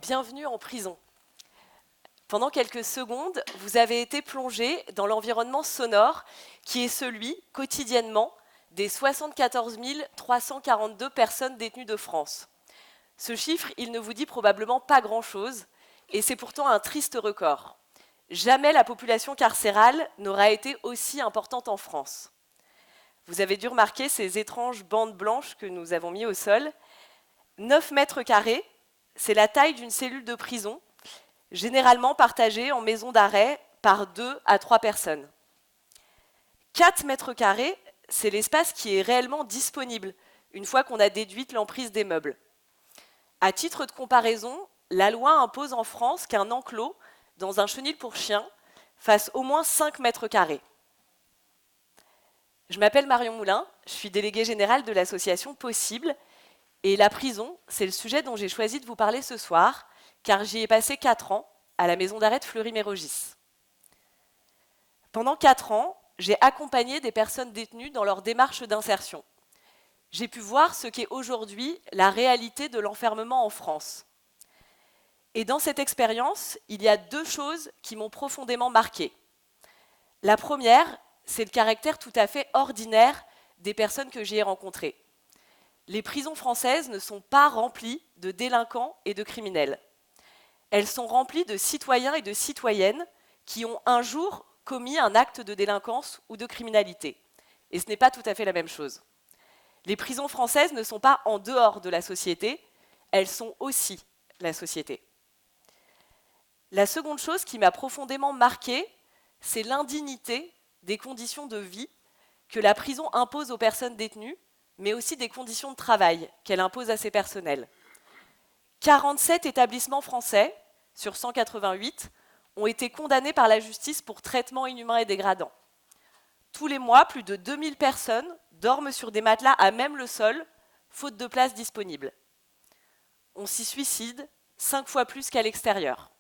Bienvenue en prison. Pendant quelques secondes, vous avez été plongé dans l'environnement sonore qui est celui, quotidiennement, des 74 342 personnes détenues de France. Ce chiffre, il ne vous dit probablement pas grand-chose, et c'est pourtant un triste record. Jamais la population carcérale n'aura été aussi importante en France. Vous avez dû remarquer ces étranges bandes blanches que nous avons mis au sol. 9 mètres carrés, c'est la taille d'une cellule de prison, généralement partagée en maison d'arrêt par 2 à 3 personnes. 4 mètres carrés, c'est l'espace qui est réellement disponible, une fois qu'on a déduit l'emprise des meubles. À titre de comparaison, la loi impose en France qu'un enclos dans un chenil pour chien fasse au moins 5 mètres carrés. Je m'appelle Marion Moulin, je suis déléguée générale de l'association Possible, et la prison, c'est le sujet dont j'ai choisi de vous parler ce soir, car j'y ai passé 4 ans à la maison d'arrêt de Fleury-Mérogis. Pendant 4 ans, j'ai accompagné des personnes détenues dans leur démarche d'insertion. J'ai pu voir ce qu'est aujourd'hui la réalité de l'enfermement en France. Et dans cette expérience, il y a 2 choses qui m'ont profondément marquée. La première, c'est le caractère tout à fait ordinaire des personnes que j'y ai rencontrées. Les prisons françaises ne sont pas remplies de délinquants et de criminels. Elles sont remplies de citoyens et de citoyennes qui ont un jour commis un acte de délinquance ou de criminalité. Et ce n'est pas tout à fait la même chose. Les prisons françaises ne sont pas en dehors de la société, elles sont aussi la société. La seconde chose qui m'a profondément marquée, c'est l'indignité des conditions de vie que la prison impose aux personnes détenues, mais aussi des conditions de travail qu'elle impose à ses personnels. 47 établissements français, sur 188, ont été condamnés par la justice pour traitement inhumain et dégradant. Tous les mois, plus de 2000 personnes dorment sur des matelas à même le sol, faute de place disponible. On s'y suicide 5 fois plus qu'à l'extérieur.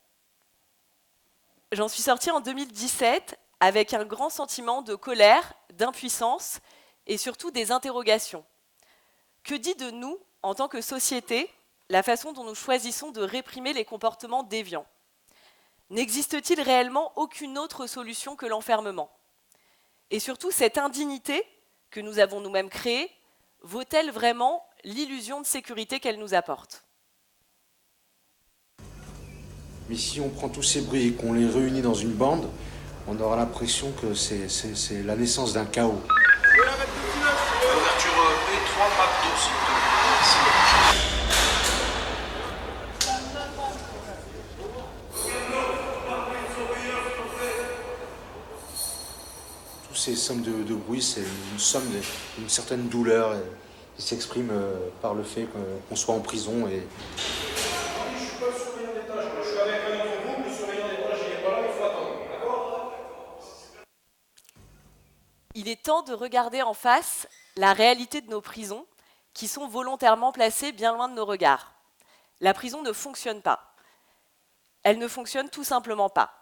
J'en suis sortie en 2017 avec un grand sentiment de colère, d'impuissance et surtout des interrogations. Que dit de nous, en tant que société, la façon dont nous choisissons de réprimer les comportements déviants? N'existe-t-il réellement aucune autre solution que l'enfermement? Et surtout, cette indignité que nous avons nous-mêmes créée, vaut-elle vraiment l'illusion de sécurité qu'elle nous apporte? Mais si on prend tous ces bruits et qu'on les réunit dans une bande, on aura l'impression que c'est la naissance d'un chaos. Ouverture B3, MAP2, s'il te plaît. Tous ces sommes de bruit, c'est une somme d'une certaine douleur qui s'exprime par le fait qu'on soit en prison. Et Je suis pas le surveillant d'étage, je suis avec un autre groupe, le surveillant d'étage il est pas là, il faut attendre, d'accord? Il est temps de regarder en face la réalité de nos prisons, qui sont volontairement placées bien loin de nos regards. La prison ne fonctionne pas. Elle ne fonctionne tout simplement pas.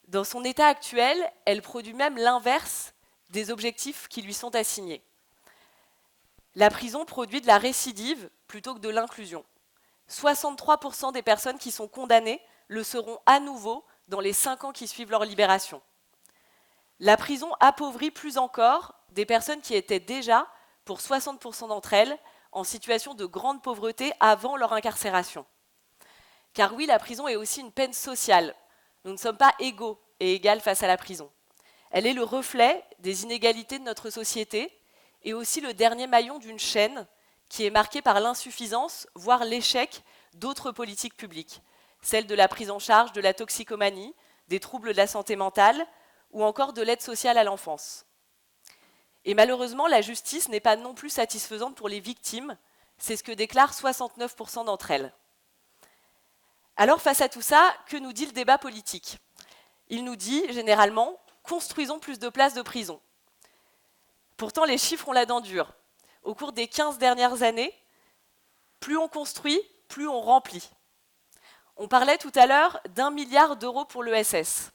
Dans son état actuel, elle produit même l'inverse des objectifs qui lui sont assignés. La prison produit de la récidive plutôt que de l'inclusion. 63% des personnes qui sont condamnées le seront à nouveau dans les 5 ans qui suivent leur libération. La prison appauvrit plus encore des personnes qui étaient déjà, pour 60% d'entre elles, en situation de grande pauvreté avant leur incarcération. Car oui, la prison est aussi une peine sociale. Nous ne sommes pas égaux et égales face à la prison. Elle est le reflet des inégalités de notre société et aussi le dernier maillon d'une chaîne qui est marquée par l'insuffisance, voire l'échec d'autres politiques publiques, celle de la prise en charge de la toxicomanie, des troubles de la santé mentale ou encore de l'aide sociale à l'enfance. Et malheureusement, la justice n'est pas non plus satisfaisante pour les victimes, c'est ce que déclarent 69% d'entre elles. Alors face à tout ça, que nous dit le débat politique? Il nous dit généralement « construisons plus de places de prison ». Pourtant, les chiffres ont la dent dure. Au cours des 15 dernières années, plus on construit, plus on remplit. On parlait tout à l'heure d'1 milliard d'euros pour l'ESS.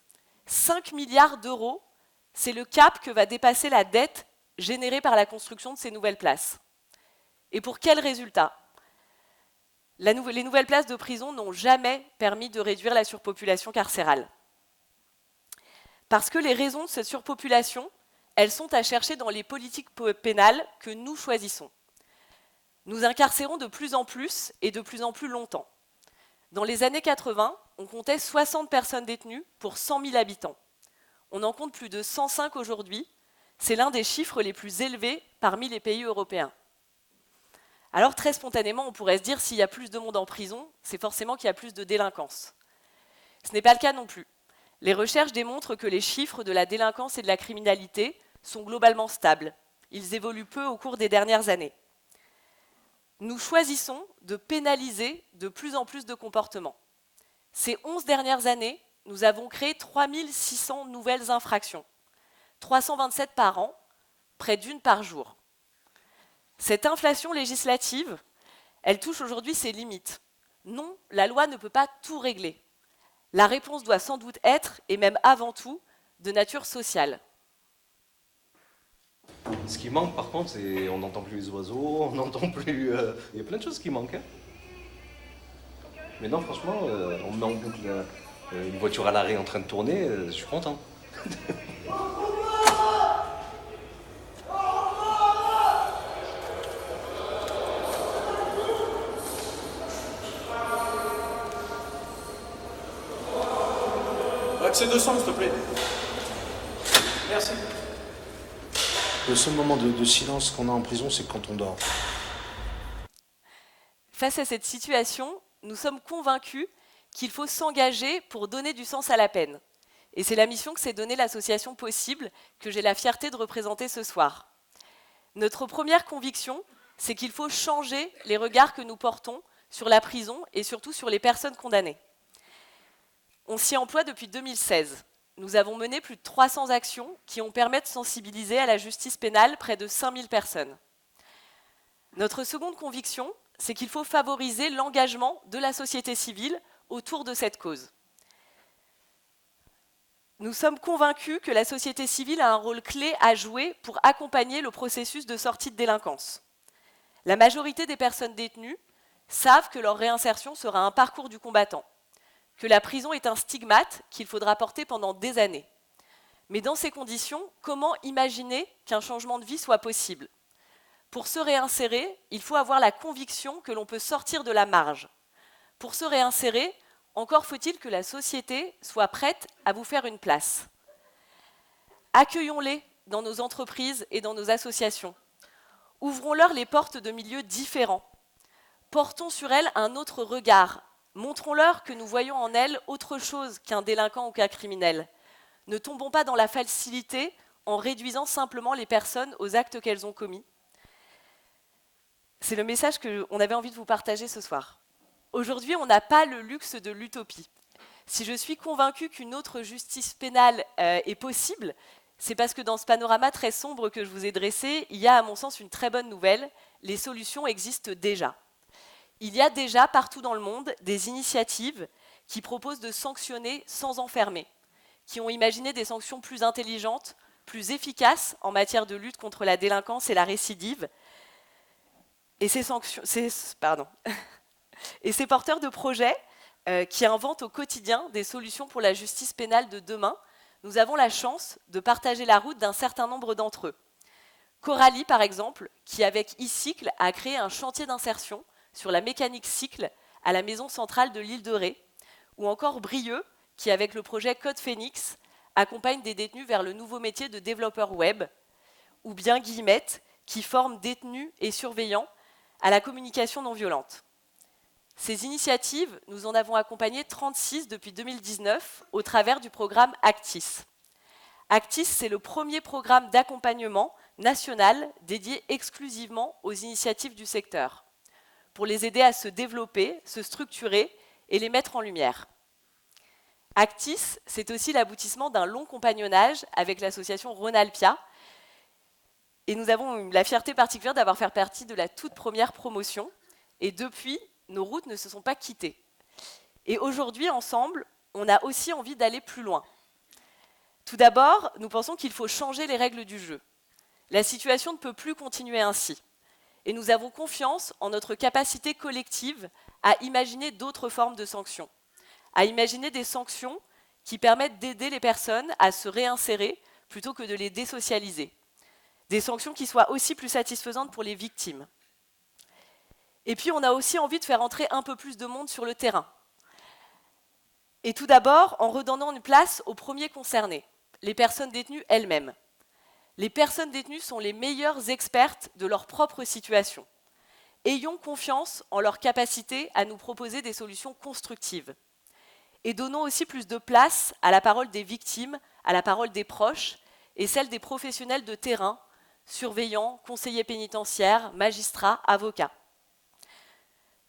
5 milliards d'euros, c'est le cap que va dépasser la dette générée par la construction de ces nouvelles places. Et pour quel résultat? Les nouvelles places de prison n'ont jamais permis de réduire la surpopulation carcérale. Parce que les raisons de cette surpopulation, elles sont à chercher dans les politiques pénales que nous choisissons. Nous incarcérons de plus en plus et de plus en plus longtemps. Dans les années 80, on comptait 60 personnes détenues pour 100 000 habitants. On en compte plus de 105 aujourd'hui. C'est l'un des chiffres les plus élevés parmi les pays européens. Alors très spontanément, on pourrait se dire s'il y a plus de monde en prison, c'est forcément qu'il y a plus de délinquance. Ce n'est pas le cas non plus. Les recherches démontrent que les chiffres de la délinquance et de la criminalité sont globalement stables. Ils évoluent peu au cours des dernières années. Nous choisissons de pénaliser de plus en plus de comportements. Ces 11 dernières années, nous avons créé 3600 nouvelles infractions, 327 par an, près d'une par jour. Cette inflation législative, elle touche aujourd'hui ses limites. Non, la loi ne peut pas tout régler. La réponse doit sans doute être, et même avant tout, de nature sociale. Ce qui manque par contre, c'est on n'entend plus les oiseaux, on n'entend plus... Il y a plein de choses qui manquent. Hein. Mais non, franchement, on me met en boucle une voiture à l'arrêt en train de tourner, je suis content. Accès 200, s'il te plaît. Merci. Le seul moment de silence qu'on a en prison, c'est quand on dort. Face à cette situation, nous sommes convaincus qu'il faut s'engager pour donner du sens à la peine. Et c'est la mission que s'est donnée l'association Possible, que j'ai la fierté de représenter ce soir. Notre première conviction, c'est qu'il faut changer les regards que nous portons sur la prison et surtout sur les personnes condamnées. On s'y emploie depuis 2016. Nous avons mené plus de 300 actions qui ont permis de sensibiliser à la justice pénale près de 5000 personnes. Notre seconde conviction, c'est qu'il faut favoriser l'engagement de la société civile autour de cette cause. Nous sommes convaincus que la société civile a un rôle clé à jouer pour accompagner le processus de sortie de délinquance. La majorité des personnes détenues savent que leur réinsertion sera un parcours du combattant, que la prison est un stigmate qu'il faudra porter pendant des années. Mais dans ces conditions, comment imaginer qu'un changement de vie soit possible ? Pour se réinsérer, il faut avoir la conviction que l'on peut sortir de la marge. Pour se réinsérer, encore faut-il que la société soit prête à vous faire une place. Accueillons-les dans nos entreprises et dans nos associations. Ouvrons-leur les portes de milieux différents. Portons sur elles un autre regard. Montrons-leur que nous voyons en elles autre chose qu'un délinquant ou qu'un criminel. Ne tombons pas dans la facilité en réduisant simplement les personnes aux actes qu'elles ont commis. C'est le message qu'on avait envie de vous partager ce soir. Aujourd'hui, on n'a pas le luxe de l'utopie. Si je suis convaincue qu'une autre justice pénale est possible, c'est parce que dans ce panorama très sombre que je vous ai dressé, il y a à mon sens une très bonne nouvelle, les solutions existent déjà. Il y a déjà partout dans le monde des initiatives qui proposent de sanctionner sans enfermer, qui ont imaginé des sanctions plus intelligentes, plus efficaces en matière de lutte contre la délinquance et la récidive. Et ces porteurs de projets qui inventent au quotidien des solutions pour la justice pénale de demain, nous avons la chance de partager la route d'un certain nombre d'entre eux. Coralie, par exemple, qui avec e-Cycle a créé un chantier d'insertion sur la mécanique cycle à la maison centrale de l'île de Ré, ou encore Brieux, qui avec le projet Code Phoenix accompagne des détenus vers le nouveau métier de développeur web, ou bien Guillemette, qui forme détenus et surveillants à la communication non violente. Ces initiatives, nous en avons accompagné 36 depuis 2019 au travers du programme Actis. Actis, c'est le premier programme d'accompagnement national dédié exclusivement aux initiatives du secteur, pour les aider à se développer, se structurer et les mettre en lumière. Actis, c'est aussi l'aboutissement d'un long compagnonnage avec l'association Rhône-Alpia, et nous avons la fierté particulière d'avoir fait partie de la toute première promotion, et depuis, nos routes ne se sont pas quittées. Et aujourd'hui, ensemble, on a aussi envie d'aller plus loin. Tout d'abord, nous pensons qu'il faut changer les règles du jeu. La situation ne peut plus continuer ainsi. Et nous avons confiance en notre capacité collective à imaginer d'autres formes de sanctions, à imaginer des sanctions qui permettent d'aider les personnes à se réinsérer plutôt que de les désocialiser. Des sanctions qui soient aussi plus satisfaisantes pour les victimes. Et puis, on a aussi envie de faire entrer un peu plus de monde sur le terrain. Et tout d'abord, en redonnant une place aux premiers concernés, les personnes détenues elles-mêmes. Les personnes détenues sont les meilleures expertes de leur propre situation. Ayons confiance en leur capacité à nous proposer des solutions constructives. Et donnons aussi plus de place à la parole des victimes, à la parole des proches et celle des professionnels de terrain, surveillants, conseillers pénitentiaires, magistrats, avocats.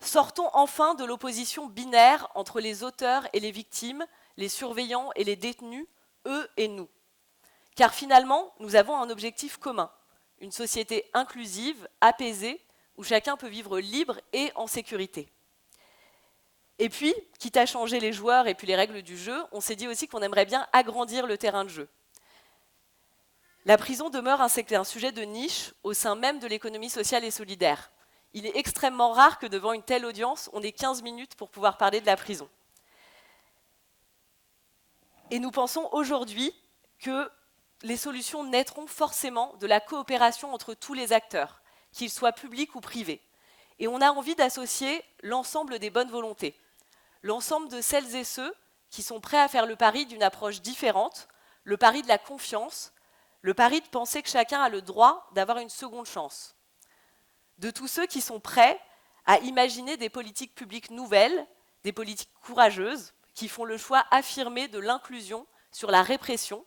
Sortons enfin de l'opposition binaire entre les auteurs et les victimes, les surveillants et les détenus, eux et nous. Car finalement, nous avons un objectif commun, une société inclusive, apaisée, où chacun peut vivre libre et en sécurité. Et puis, quitte à changer les joueurs et puis les règles du jeu, on s'est dit aussi qu'on aimerait bien agrandir le terrain de jeu. La prison demeure un sujet de niche au sein même de l'économie sociale et solidaire. Il est extrêmement rare que devant une telle audience, on ait 15 minutes pour pouvoir parler de la prison. Et nous pensons aujourd'hui que les solutions naîtront forcément de la coopération entre tous les acteurs, qu'ils soient publics ou privés. Et on a envie d'associer l'ensemble des bonnes volontés, l'ensemble de celles et ceux qui sont prêts à faire le pari d'une approche différente, le pari de la confiance, le pari de penser que chacun a le droit d'avoir une seconde chance. De tous ceux qui sont prêts à imaginer des politiques publiques nouvelles, des politiques courageuses, qui font le choix affirmé de l'inclusion sur la répression,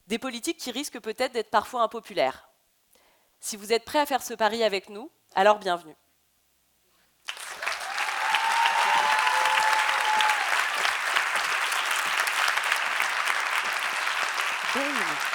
des politiques qui risquent peut-être d'être parfois impopulaires. Si vous êtes prêts à faire ce pari avec nous, alors bienvenue. Boom.